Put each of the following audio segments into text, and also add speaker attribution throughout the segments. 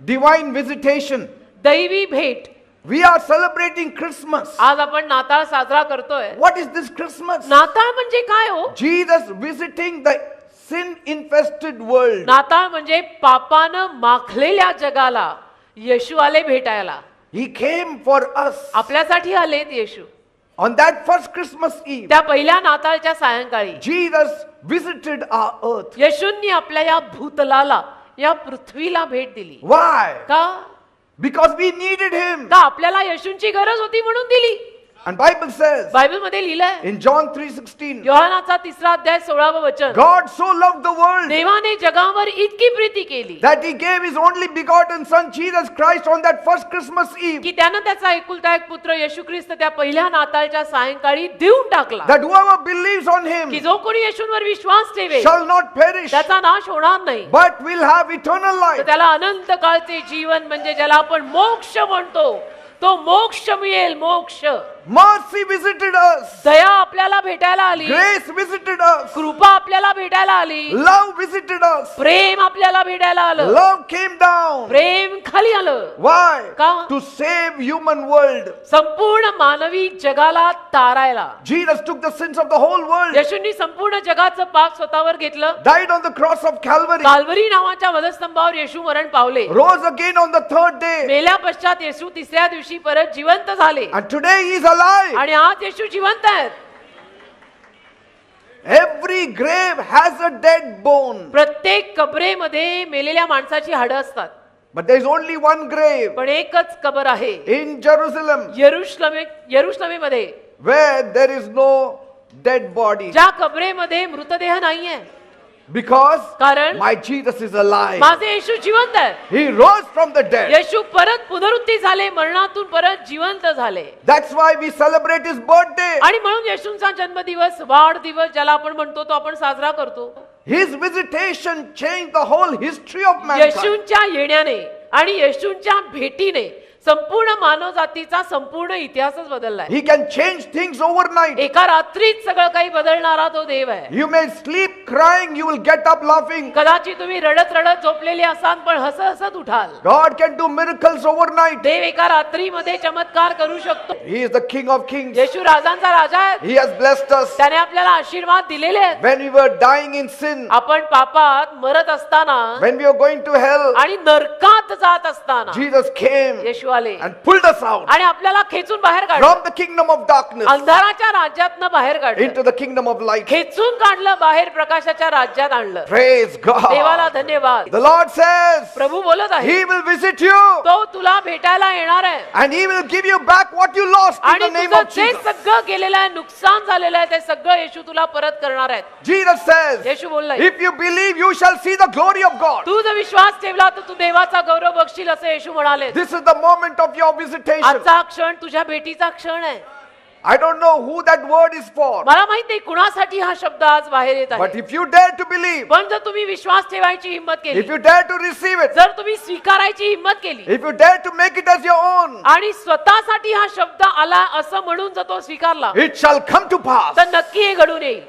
Speaker 1: Divine visitation.
Speaker 2: दैवी भेट.
Speaker 1: We are celebrating Christmas.
Speaker 2: आज आपण नाताळ साजरा करतोय.
Speaker 1: What is this Christmas?
Speaker 2: नाताळ म्हणजे काय हो?
Speaker 1: Jesus visiting the sin-infested world.
Speaker 2: नाताळ म्हणजे पापानं माखलेल्या जगाला येशू आले भेटायला.
Speaker 1: He came for us.
Speaker 2: आपल्यासाठी आलेत येशू.
Speaker 1: On that first Christmas Eve,
Speaker 2: त्या पहिल्या नाताळच्या सायंकाळी
Speaker 1: Jesus visited our earth.
Speaker 2: येशूंनी आपल्या या भूतलाला, या पृथ्वीला भेट दिली.
Speaker 1: Why?
Speaker 2: का?
Speaker 1: Because we needed him.
Speaker 2: का आपल्याला येशूंची गरज होती म्हणून दिली.
Speaker 1: And Bible says
Speaker 2: बायबल मध्ये लिहिलंय
Speaker 1: in John 3:16,
Speaker 2: योहानाचा 3 अध्याय 16व वचन,
Speaker 1: God so loved the world
Speaker 2: देवाने जगावर इतकी प्रीती केली
Speaker 1: that he gave his only begotten son Jesus Christ on that first Christmas Eve,
Speaker 2: की त्यानं त्याचा एकुलता एक पुत्र येशू ख्रिस्त त्या पहिल्या नाताळच्या सायंकाळी देऊन टाकला,
Speaker 1: that whoever believes on
Speaker 2: की
Speaker 1: him
Speaker 2: जो कोणी येशूंवर विश्वास ठेवेल
Speaker 1: shall not perish
Speaker 2: त्याचा नाश होणार नाही,
Speaker 1: but will have eternal
Speaker 2: तर
Speaker 1: life.
Speaker 2: त्याला अनंत काळचे जीवन म्हणजे ज्याला आपण मोक्ष म्हणतो तो मोक्ष मिळेल. मोक्ष.
Speaker 1: Mercy visited us.
Speaker 2: दया आपल्याला भेटायला आली.
Speaker 1: Grace visited us.
Speaker 2: कृपा आपल्याला भेटायला आली.
Speaker 1: Love visited us.
Speaker 2: प्रेम आपल्याला भेटायला आलं.
Speaker 1: Love came down.
Speaker 2: प्रेम खाली आलं.
Speaker 1: Why?
Speaker 2: का?
Speaker 1: To save human world.
Speaker 2: संपूर्ण मानवी जगाला तारायला.
Speaker 1: Jesus took the sins of the whole world.
Speaker 2: येशूंनी संपूर्ण जगाचं पाप स्वतःवर घेतलं.
Speaker 1: Died on the cross of Calvary.
Speaker 2: काल्वरी नावाच्या वधस्तंभावर येशू मरण पावले.
Speaker 1: Rose again on the third day.
Speaker 2: मेल्या पश्चात येशू तिसऱ्या दिवशी परत जिवंत झाले.
Speaker 1: And today he is alive.
Speaker 2: आणि आज येशू जिवंत आहेत.
Speaker 1: Every grave has a dead bone.
Speaker 2: प्रत्येक कबरेमध्ये मेलेल्या माणसाची हाडं असतात.
Speaker 1: But there is only one grave
Speaker 2: पण एकच कबर आहे
Speaker 1: in Jerusalem
Speaker 2: यरुशलेमेमध्ये,
Speaker 1: where there is no dead body.
Speaker 2: ज्या कबरेमध्ये मृतदेह नाहीये.
Speaker 1: Because
Speaker 2: कारण
Speaker 1: my Jesus is alive.
Speaker 2: माझे येशू जिवंत आहे.
Speaker 1: He rose from the dead.
Speaker 2: येशू परत पुनरुत्थान झाले, मरणातून परत जिवंत झाले.
Speaker 1: That's why we celebrate his birthday.
Speaker 2: आणि म्हणून येशूंचा जन्मदिवस, वाढदिवस ज्याला आपण म्हणतो तो आपण साजरा करतो.
Speaker 1: His visitation changed the whole history of mankind.
Speaker 2: येशूंच्या येण्याने आणि येशूंच्या भेटीने संपूर्ण मानव जातीचा संपूर्ण इतिहासच बदललाय.
Speaker 1: He can change things overnight.
Speaker 2: एका रात्रीत सगळं काही बदलणारा तो देव आहे.
Speaker 1: You may sleep crying, you will get up laughing.
Speaker 2: कदाचित तुम्ही रडत रडत झोपलेले असाल पण हसत हसत उठाल.
Speaker 1: God can do miracles overnight.
Speaker 2: देव एका रात्रीमध्ये चमत्कार करू शकतो.
Speaker 1: He is the King of Kings.
Speaker 2: येशू राजांचा राजा आहे.
Speaker 1: He has blessed us.
Speaker 2: त्याने आपल्याला आशीर्वाद दिलेले आहेत.
Speaker 1: When we were dying in sin,
Speaker 2: आपण पापात मरत असताना
Speaker 1: when we were going to hell,
Speaker 2: आणि नरकात जात असताना
Speaker 1: Jesus came
Speaker 2: येशू आले
Speaker 1: and pulled us out
Speaker 2: आणि आपल्याला खेचून बाहेर काढलं.
Speaker 1: from the kingdom of darkness
Speaker 2: अंधाराच्या राज्यातनं बाहेर काढलं.
Speaker 1: into the kingdom of light.
Speaker 2: खेचून काढलं, बाहेर प्रकाशाच्या राज्यात आणलं.
Speaker 1: Praise
Speaker 2: देवाला
Speaker 1: God.
Speaker 2: धन्यवाद.
Speaker 1: The Lord says
Speaker 2: प्रभू बोलत आहे,
Speaker 1: He will visit you
Speaker 2: तो तुला भेटायला येणार आहे
Speaker 1: and He will give you back what you lost in
Speaker 2: आणि
Speaker 1: the name
Speaker 2: तुझं
Speaker 1: of
Speaker 2: जे
Speaker 1: Jesus.
Speaker 2: सगळं गेलेलं आहे, नुकसान झालेलं आहे, ते सगळं येशू तुला परत करणार आहेत.
Speaker 1: Jesus says,
Speaker 2: Yeshu बोललाय,
Speaker 1: if you believe, you shall see the glory of God.
Speaker 2: तू जर विश्वास ठेवला तर तू देवाचा गौरव बघशील असं येशू म्हणाले.
Speaker 1: This is the moment of your visitation.
Speaker 2: आजचा क्षण तुझ्या भेटीचा क्षण आहे.
Speaker 1: I don't know who that word is for,
Speaker 2: मला माहित नाही कुणासाठी हा शब्द आज बाहेर येत
Speaker 1: but
Speaker 2: आहे.
Speaker 1: if you dare to believe,
Speaker 2: पण जर तुम्ही विश्वास ठेवायची हिंमत
Speaker 1: if
Speaker 2: केली,
Speaker 1: you dare to receive it,
Speaker 2: जर तुम्ही स्वीकारायची हिंमत केली
Speaker 1: if you dare to make it as your own,
Speaker 2: आणि स्वतःसाठी हा शब्द आला असं म्हणून जर तो स्वीकारला
Speaker 1: it shall come to pass.
Speaker 2: तर नक्की हे घडून येईल.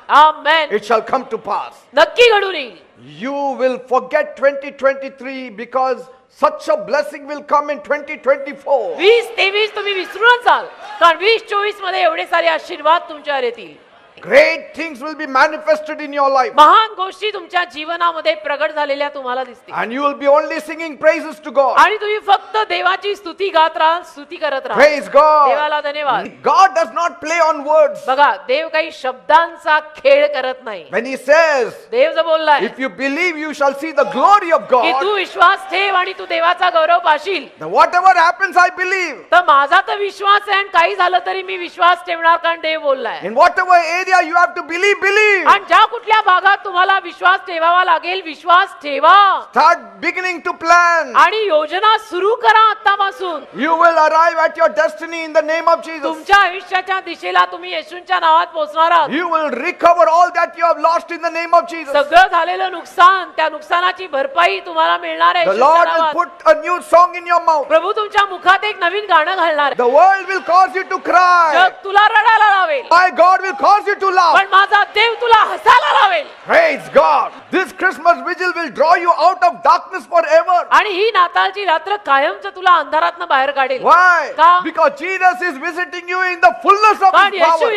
Speaker 2: आमेन.
Speaker 1: It shall come to pass.
Speaker 2: नक्की घडून येईल.
Speaker 1: You will forget 2023 because such a blessing will come in 2024.
Speaker 2: 2023 तुम्ही विसरूनच जाल, कारण 2024 मध्ये एवढे सारे आशीर्वाद तुमच्यावर येतील.
Speaker 1: Great things will be manifested in your life.
Speaker 2: महान गोष्टी तुमच्या जीवनामध्ये प्रगट झालेल्या तुम्हाला दिसतील.
Speaker 1: And you will be only singing praises to God.
Speaker 2: आणि तुम्ही फक्त देवाची स्तुती गात राहा, स्तुती करत राहा.
Speaker 1: Praise God.
Speaker 2: देवाला धन्यवाद.
Speaker 1: God does not play on words.
Speaker 2: बघा, देव काही शब्दांचा खेळ करत नाही.
Speaker 1: When He says,
Speaker 2: देव जर बोललाय
Speaker 1: if you believe, you shall see the glory of
Speaker 2: की तू
Speaker 1: God.
Speaker 2: विश्वास ठेव आणि तू देवाचा गौरव Patil,
Speaker 1: Now whatever happens, I believe.
Speaker 2: तर माझा तर विश्वास आहे आणि काही झालं तरी मी विश्वास ठेवणार, कारण देव बोललाय.
Speaker 1: In whatever area area you have to believe.
Speaker 2: आणि ज्या कुठल्या भागात तुम्हाला विश्वास ठेवावा लागेल विश्वास ठेवा
Speaker 1: Start beginning to plan.
Speaker 2: आणि योजना सुरू करा आतापासून.
Speaker 1: You will arrive at your destiny in the name of Jesus.
Speaker 2: तुमच्या आयुष्याच्या दिशेला तुम्ही येशूंच्या नावात पोहोचणार आहात.
Speaker 1: You will recover all that you have lost in the name of Jesus.
Speaker 2: सगळं झालेलं नुकसान त्या नुकसानाची भरपाई तुम्हाला मिळणार आहे
Speaker 1: The
Speaker 2: येशूच्या
Speaker 1: Lord will
Speaker 2: नावात.
Speaker 1: put a new song in your mouth.
Speaker 2: प्रभू तुमच्या मुखात एक नवीन गाणं घालणार आहे.
Speaker 1: The world will cause you to cry.
Speaker 2: जग तुला रडायला लावेल
Speaker 1: My God will cause you to laugh.
Speaker 2: पण माझा देव तुला हसायला लावेल.
Speaker 1: Praise God. This Christmas vigil will draw you out of darkness forever.
Speaker 2: आणि ही नाताळची रात्र कायमच तुला अंधारातनं बाहेर काढेल.
Speaker 1: Why?
Speaker 2: का?
Speaker 1: Because Jesus is visiting you in the fullness of
Speaker 2: कारण
Speaker 1: His power.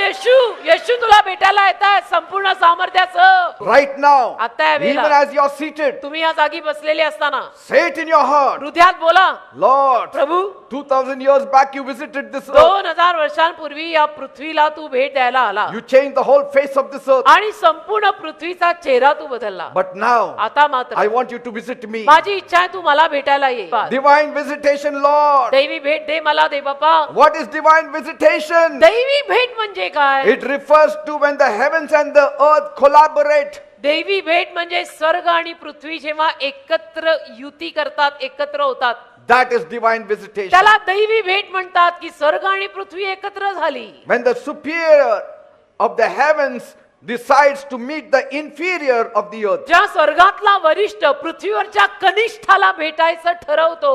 Speaker 2: येशू तुला भेटायला येत आहे संपूर्ण सामर्थ्याचं.
Speaker 1: Right now,
Speaker 2: आता या वेळेला.
Speaker 1: even as you are seated,
Speaker 2: तुम्ही या जागी बसलेले असताना
Speaker 1: say it in your heart.
Speaker 2: हृदयात बोला,
Speaker 1: Lord,
Speaker 2: Prabhu
Speaker 1: 2000 years back you visited this earth.
Speaker 2: 2000 वर्षांपूर्वी या पृथ्वीला तू भेट द्यायला आला
Speaker 1: You changed the whole face of this earth.
Speaker 2: आणि संपूर्ण पृथ्वीचा चेहरा तू बदलला.
Speaker 1: But now,
Speaker 2: आता मात्र
Speaker 1: I want you to visit me.
Speaker 2: माझी इच्छा आहे तू मला भेटायला ये.
Speaker 1: Divine visitation, Lord.
Speaker 2: दैवी भेट दे मला दे बापा.
Speaker 1: What is divine visitation?
Speaker 2: दैवी भेट म्हणजे काय?
Speaker 1: It refers to when the heavens and the earth collaborate.
Speaker 2: दैवी भेट म्हणजे स्वर्ग आणि पृथ्वी जेव्हा एकत्र युती करतात एकत्र होतात
Speaker 1: That is divine visitation.
Speaker 2: त्याला दैवी भेट म्हणतात की स्वर्ग आणि पृथ्वी एकत्र झाली.
Speaker 1: When the superior of the heavens decides to meet the inferior of the earth.
Speaker 2: ज्या स्वर्गातला वरिष्ठ पृथ्वीवरच्या कनिष्ठाला भेटायचं ठरवतो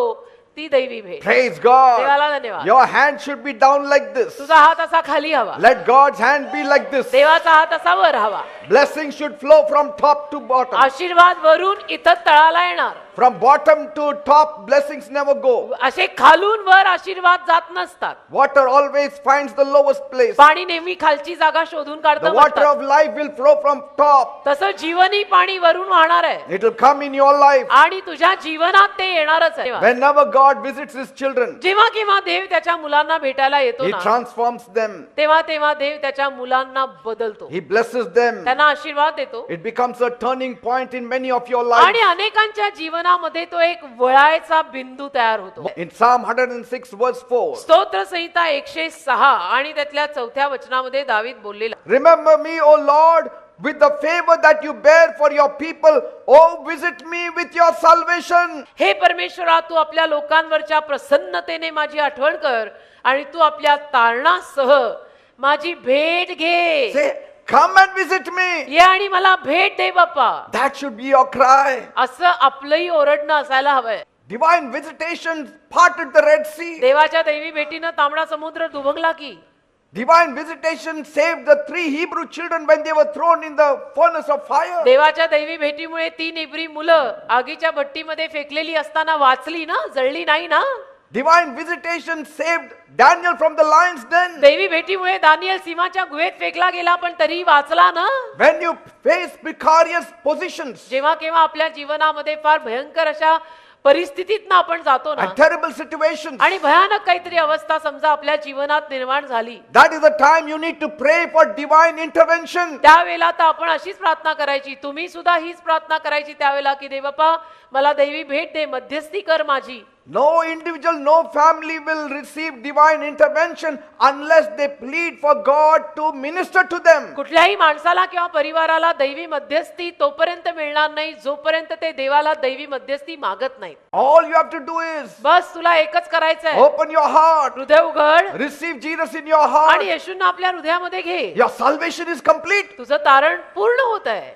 Speaker 2: ती दैवी भेट.
Speaker 1: Praise God.
Speaker 2: देवाला धन्यवाद.
Speaker 1: Your hand should be down like this.
Speaker 2: तुझा हात असा खाली हवा.
Speaker 1: Let God's hand be like this.
Speaker 2: देवाचा हात असा वर हवा.
Speaker 1: Blessings should flow from top to bottom.
Speaker 2: आशीर्वाद वरून इथं तळाला येणार.
Speaker 1: From bottom to top, blessings never go.
Speaker 2: असे खालून वर आशीर्वाद जात नसतात.
Speaker 1: Water always finds the lowest place.
Speaker 2: पाणी नेहमी खालची जागा शोधून
Speaker 1: The
Speaker 2: काढतं
Speaker 1: water
Speaker 2: म्हणतात.
Speaker 1: of life will flow from top.
Speaker 2: तसं जीवनी पाणी वरून वाहणार आहे
Speaker 1: It will come in your life.
Speaker 2: आणि तुझ्या जीवनात ते येणारच आहे.
Speaker 1: Whenever God visits His children,
Speaker 2: जेव्हा केव्हा देव त्याच्या मुलांना भेटायला येतो
Speaker 1: He
Speaker 2: ना
Speaker 1: transforms them.
Speaker 2: तेव्हा तेव्हा देव त्याच्या मुलांना बदलतो.
Speaker 1: He blesses them.
Speaker 2: त्यांना आशीर्वाद देतो
Speaker 1: It becomes a turning point in many of your
Speaker 2: आणि
Speaker 1: lives.
Speaker 2: अनेकांच्या जीवनामध्ये तो एक वळायचा बिंदू तयार होतो.
Speaker 1: In Psalm 106 verse 4,
Speaker 2: स्तोत्र संहिता 106 आणि त्यातल्या 4थ्या वचनामध्ये दावीद बोललेला,
Speaker 1: remember me, O Lord, with the favor that you bear for your people. Oh, visit me with your salvation.
Speaker 2: हे परमेश्वरा तू आपल्या लोकांवरच्या प्रसन्नतेने माझी आठवण कर आणि तू आपल्या तारणासह माझी भेट घे.
Speaker 1: Say, come and visit me.
Speaker 2: ये आणि मला भेट दे बाप्पा.
Speaker 1: That should be your cry.
Speaker 2: असं आपलंही ओरडणं असायला हवंय.
Speaker 1: Divine visitation parted the Red Sea.
Speaker 2: देवाच्या दैवी भेटीनं तांबडा समुद्र दुभंगला की.
Speaker 1: Divine visitation saved the 3 Hebrew children when they were thrown in the furnace of fire.
Speaker 2: देवाच्या दैवी भेटीमुळे 3 इब्री मुलं आगीच्या भट्टीमध्ये फेकलेली असताना वाचली ना, जळली नाही ना.
Speaker 1: Divine visitation saved Daniel from the lion's den.
Speaker 2: दैवी भेटीमुळे दानियल सिंहाच्या गुहेत फेकला गेला पण तरीही वाचला ना.
Speaker 1: When you face precarious positions
Speaker 2: जेव्हा केव्हा आपल्या जीवनामध्ये फार भयंकर अशा परिस्थितीत ना आपण जातो ना
Speaker 1: and terrible situations,
Speaker 2: आणि भयानक काहीतरी अवस्था समजा आपल्या जीवनात निर्माण झाली,
Speaker 1: that is the time you need to pray for divine intervention.
Speaker 2: त्यावेळेला तर आपण अशीच प्रार्थना करायची. तुम्ही सुद्धा हीच प्रार्थना करायची त्यावेळेला की देव बाप्पा मला दैवी भेट दे, मध्यस्थी कर माझी.
Speaker 1: No individual, no family will receive divine intervention unless they plead for God to minister to them.
Speaker 2: कुठल्याही माणसाला किंवा परिवाराला दैवी मध्यस्थी तोपर्यंत मिळणार नाही जोपर्यंत ते देवाला दैवी मध्यस्थी मागत नाहीत.
Speaker 1: All you have to do is
Speaker 2: बस तुला एकच करायचं आहे,
Speaker 1: open your heart,
Speaker 2: हृदय उघड
Speaker 1: receive Jesus in your heart.
Speaker 2: आणि येशूंना आपल्या हृदयामध्ये घे.
Speaker 1: Your salvation is complete.
Speaker 2: तुझं तारण पूर्ण होत आहे.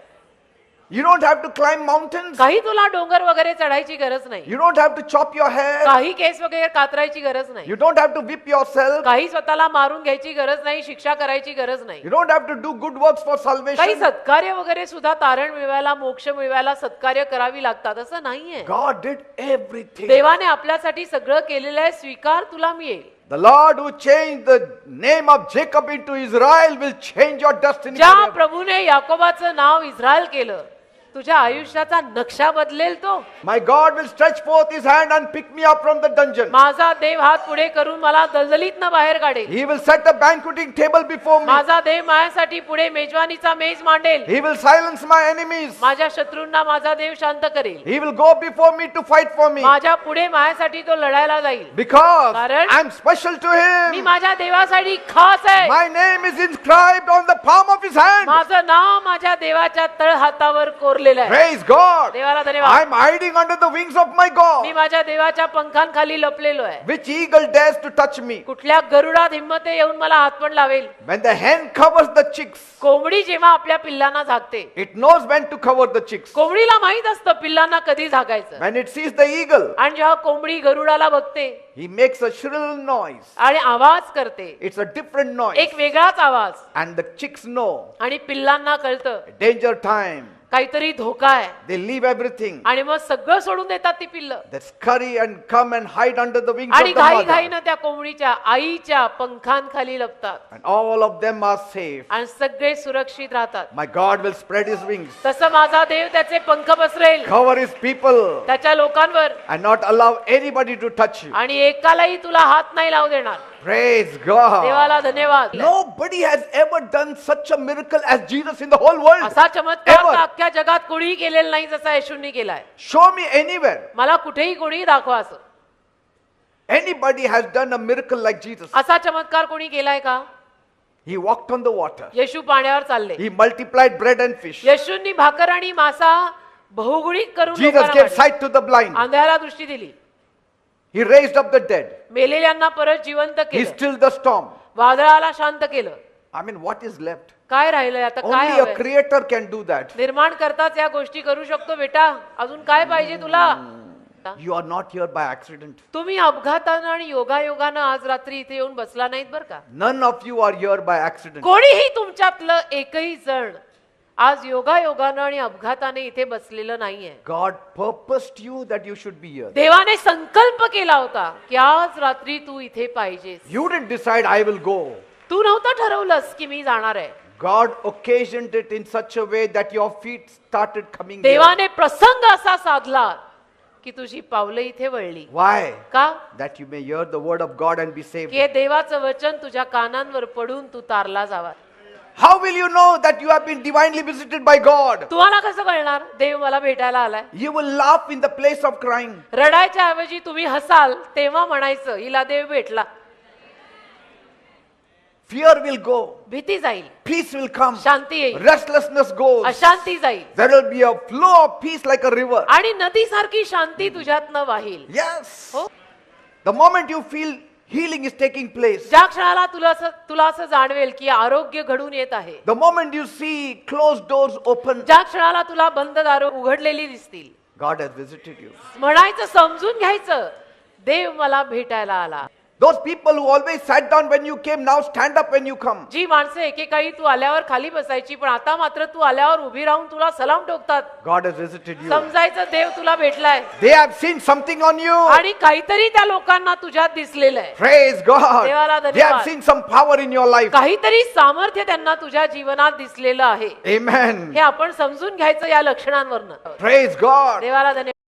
Speaker 1: You don't have to climb mountains.
Speaker 2: काही तुला डोंगर वगैरे चढायची गरज नाही.
Speaker 1: You don't have to chop your hair.
Speaker 2: काही केस वगैरे कातरायची गरज नाही.
Speaker 1: You don't have to whip yourself.
Speaker 2: काही स्वतःला मारून घ्यायची गरज नाही, शिक्षा करायची गरज नाही.
Speaker 1: You don't have to do good works for
Speaker 2: काही
Speaker 1: salvation.
Speaker 2: सत्कार्य वगैरे सुद्धा तारण मिळवायला, मोक्ष मिळवायला सत्कार्य करावी लागतात असं नाहीये.
Speaker 1: God did everything.
Speaker 2: देवाने आपल्यासाठी सगळं केलेलं आहे, स्वीकार तुला मिळेल.
Speaker 1: The Lord who changed the name of Jacob into Israel will change your destiny
Speaker 2: ज्या
Speaker 1: forever.
Speaker 2: प्रभूने याकोबाचं नाव इस्रायल केलं तुझ्या आयुष्याचा नक्षा बदलेल तो.
Speaker 1: My God will stretch forth his hand and pick me up from the dungeon.
Speaker 2: माझा देव हात पुढे करून मला दलदलीतनं बाहेर काढेल.
Speaker 1: He will set a banqueting table before me.
Speaker 2: माझा देव माझ्यासाठी पुढे मेजवानीचा मेज मांडेल.
Speaker 1: He will silence my enemies.
Speaker 2: माझ्या शत्रूंना माझा देव शांत करेल.
Speaker 1: He will go before me to fight for me.
Speaker 2: माझ्या पुढे माझ्यासाठी तो लढायला जाईल.
Speaker 1: Because
Speaker 2: कारण
Speaker 1: I am special to
Speaker 2: me
Speaker 1: him.
Speaker 2: माझ्या देवासाठी खास आहे.
Speaker 1: My name is inscribed on the palm of his hand.
Speaker 2: माझं नाव माझ्या देवाच्या तळहातावर कोरलेलं आहे.
Speaker 1: Praise God.
Speaker 2: देवाला
Speaker 1: I
Speaker 2: धन्यवाद.
Speaker 1: am hiding under the wings of my
Speaker 2: me
Speaker 1: God.
Speaker 2: माझ्या देवाच्या पंखांखाली लपलेलो आहे.
Speaker 1: Which eagle dares to touch me?
Speaker 2: कुठल्या गरुडात हिम्मते येऊन मला हात पण लावेल.
Speaker 1: When the hen covers the chicks,
Speaker 2: कोंबडी जेव्हा आपल्या पिल्लांना झाकते,
Speaker 1: it knows when to cover the chicks.
Speaker 2: कोंबडीला माहित असतं पिल्लांना कधी झाकायचं.
Speaker 1: When it sees the eagle,
Speaker 2: आणि जेव्हा कोंबडी गरुडाला बघते
Speaker 1: he makes a shrill noise.
Speaker 2: आणि आवाज करते,
Speaker 1: It's a different noise.
Speaker 2: एक वेगळाच आवाज.
Speaker 1: And the chicks know
Speaker 2: आणि पिल्लांना कळतं
Speaker 1: danger time.
Speaker 2: काहीतरी धोका आहे.
Speaker 1: They leave everything.
Speaker 2: आणि मग सगळं सोडून देतात ती पिल्लं.
Speaker 1: They scurry and come and hide under the wings
Speaker 2: आणि
Speaker 1: of the
Speaker 2: घाई
Speaker 1: mother.
Speaker 2: घाईनं त्या कोंबडीच्या आईच्या पंखांखाली लपतात.
Speaker 1: And all of them are safe.
Speaker 2: आणि सगळे सुरक्षित राहतात.
Speaker 1: My God will spread his wings,
Speaker 2: तसं माझा देव त्याचे पंख पसरेल
Speaker 1: cover his people,
Speaker 2: त्याच्या लोकांवर
Speaker 1: and not allow anybody to touch you.
Speaker 2: आणि एकालाही तुला हात नाही लावू देणार.
Speaker 1: Praise God.
Speaker 2: देवाला धन्यवाद.
Speaker 1: Nobody has ever done such a miracle as Jesus in the whole world.
Speaker 2: असा चमत्कार
Speaker 1: Ever.
Speaker 2: तर अख्ख्या जगात कोणीही केलेला नाही जसा येशूंनी केलाय.
Speaker 1: Show me anywhere.
Speaker 2: मला कुठेही कोणीही दाखवा असं.
Speaker 1: Anybody has done a miracle like Jesus.
Speaker 2: असा चमत्कार कोणी केलाय का?
Speaker 1: He walked on the water.
Speaker 2: येशू पाण्यावर चालले.
Speaker 1: He multiplied bread and fish.
Speaker 2: येशूंनी भाकर आणि मासा बहुगुणित करून
Speaker 1: Jesus
Speaker 2: लोकांना
Speaker 1: gave
Speaker 2: वाटले.
Speaker 1: sight to the blind.
Speaker 2: आंधळ्याला दृष्टी दिली.
Speaker 1: He raised up the dead.
Speaker 2: मेलेल्यांना परत जिवंत
Speaker 1: He
Speaker 2: केलं.
Speaker 1: stilled the storm.
Speaker 2: वादळाला शांत केलं.
Speaker 1: I mean, what is left?
Speaker 2: काय राहिलंय आता? काय
Speaker 1: Only a
Speaker 2: हवंय?
Speaker 1: creator can do that.
Speaker 2: निर्माण करताच या गोष्टी करू शकतो बेटा. अजून काय पाहिजे तुला?
Speaker 1: You are not here by accident.
Speaker 2: तुम्ही अपघातानं आणि योगायोगानं आज रात्री इथे येऊन बसला नाहीत बरं का?
Speaker 1: None of you are here by accident.
Speaker 2: कोणीही तुमच्यातलं एकही जण आज योगायोगानं आणि अपघाताने इथे बसलेलं नाहीये.
Speaker 1: God purposed you that you should be here.
Speaker 2: देवाने संकल्प केला होता की आज रात्री तू इथे पाहिजेस.
Speaker 1: You didn't decide I will go.
Speaker 2: तू नव्हतं ठरवलंस की मी जाणार आहे.
Speaker 1: God occasioned it in such a way that your feet started coming there.
Speaker 2: देवाने प्रसंग असा साधला की तुझी पावलं इथे वळली.
Speaker 1: Why?
Speaker 2: का?
Speaker 1: That you may hear the word of God and be saved.
Speaker 2: की हे देवाचं वचन तुझ्या कानांवर पडून तू तारला जावा.
Speaker 1: How will you know that you have been divinely visited by God?
Speaker 2: तुम्हाला कसं कळणार देव मला भेटायला आलाय?
Speaker 1: You will laugh in the place of crying.
Speaker 2: रडायच्या ऐवजी तुम्ही हसाल तेव्हा म्हणायचं हिला देव भेटला.
Speaker 1: Fear will go.
Speaker 2: भीती जाईल,
Speaker 1: Peace will come.
Speaker 2: शांती येईल,
Speaker 1: Restlessness goes.
Speaker 2: अशांती जाईल
Speaker 1: There will be a flow of peace like a river.
Speaker 2: आणि नदीसारखी शांती तुझ्यातनं वाहील.
Speaker 1: Yes.
Speaker 2: हो.
Speaker 1: The moment you feel healing is taking place,
Speaker 2: ज्या क्षणाला तुला असं जाणवेल की आरोग्य घडून येत आहे,
Speaker 1: the moment you see closed doors open,
Speaker 2: ज्या क्षणाला तुला बंद दारं उघडलेली दिसतील,
Speaker 1: God has visited you.
Speaker 2: म्हणायचं, समजून घ्यायचं, देव मला भेटायला आला.
Speaker 1: Those people who always sat down when you came now stand up when you come.
Speaker 2: जी माणसं एकेकाळी तू आल्यावर खाली बसायची पण आता मात्र तू आल्यावर उभी राहून तुला सलाम ठोकतात.
Speaker 1: God has visited you.
Speaker 2: समजायचं देव तुला भेटलाय
Speaker 1: They have seen something on you.
Speaker 2: आणि काहीतरी त्या लोकांना तुझ्यात दिसलेलं आहे.
Speaker 1: Praise God.
Speaker 2: देवाला
Speaker 1: They
Speaker 2: धन्यवाद.
Speaker 1: have seen some power in your life.
Speaker 2: काहीतरी सामर्थ्य त्यांना तुझ्या जीवनात दिसलेलं आहे.
Speaker 1: Amen.
Speaker 2: हे आपण समजून घ्यायचं या लक्षणांवरनं.
Speaker 1: Praise God.
Speaker 2: देवाला धन्यवाद.